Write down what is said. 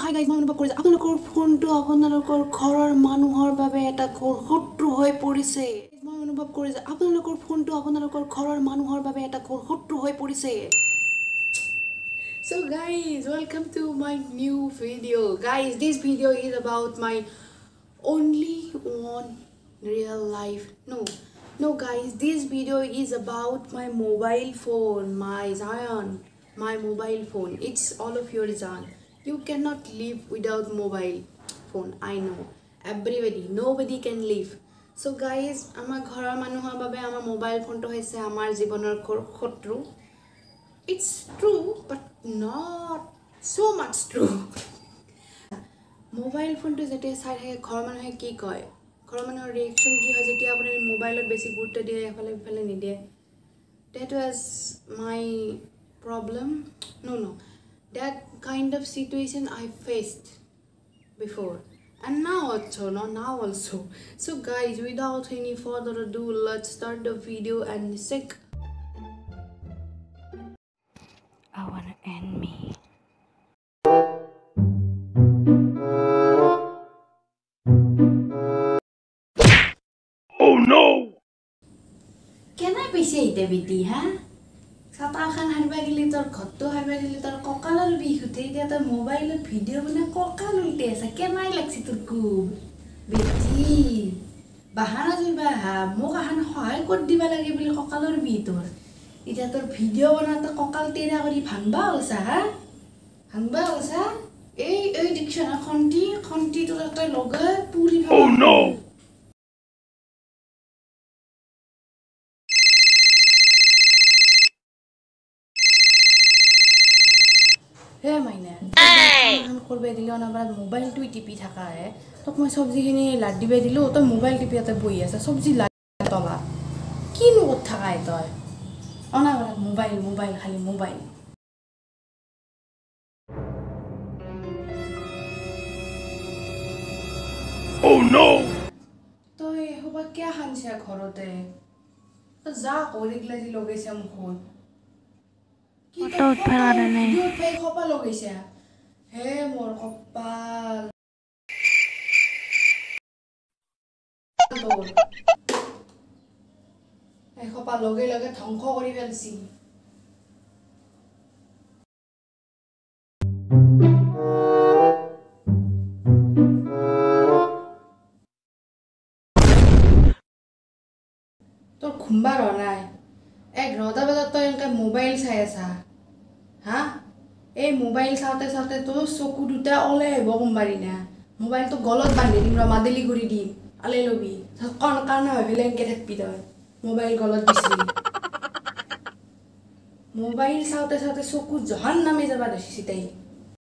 Hi guys মই অনুভৱ কৰিছোঁ আপোনালোকৰ ফোনটো আপোনালোকৰ ঘৰৰ মানুহৰ বাবে এটা শত্ৰু হৈ পৰিছে মই অনুভৱ কৰিছোঁ আপোনালোকৰ ফোনটো আপোনালোকৰ ঘৰৰ মানুহৰ বাবে এটা শত্ৰু হৈ পৰিছে So guys, welcome to my new video. Guys, this video is about my only one real life. No guys, this video is about my mobile phone, my Zion, my mobile phone. It's all of your Zion. You cannot live without mobile phone. I know. Everybody, nobody can live. So guys, amar ghorar manuhor babe amar mobile phone to hoise amar jibonor khotru. It's true, but not so much true. Mobile phone to jete sai thake ghor manuhe ki koy ghor manuhor reaction ki hoy jeti apuni mobile ot beshi gurutto diye phale nidiye. That was my problem. No, that kind of situation I faced before and now also. So guys, without any further ado, let's start the video and check. I wanna end me. Oh no! Can I be say the video, huh? Satal khan harba gili tor khotto harba gili tor kokalor bi hute dia tor mobile video bana kokal ulte asa kenai lagsi tur ku beti bahana jiba ha mo kahan hoy kod diba lage bili kokalor bi tor ita tor video bana ta kokal tera kori bhanba olsa ha bhanba olsa ei diction khonti tor ta loga puri bha Oh no! Hey maine han korbe dilo na bar mobile tu tipi thaka hai tok moi sabji khini laddi be dilo to mobile tipi ate boi asa sabji laddi tola kinu kotha kai toy ona bar mobile khali mobile Oh no! toy hoba kya hancha ghorote to ja korigla ji logeise mukhon Photo uthara ne video pay khopa logeise he mor kopal এই খোপা লগে লগে ধ্বংস কৰি ফেলছি তোৰ খুম্বাৰ নাই 11টা বজাত তই এনেকা মোবাইল চাই আছা হা এই মোবাইল চাওতে তো চকু দুটা ওলাই আহিব কোনবাৰি না মোবাইলটো গলত বান্ধি দিম ৰ মাদেলি কৰি দিম আলে লবি কাণ হৈ ফেলে এনেকে থাকবি তই মোবাইল গলত দিছি মোবাইল চাওতে চকু জহান নামে যাবা ধৰিছি তাই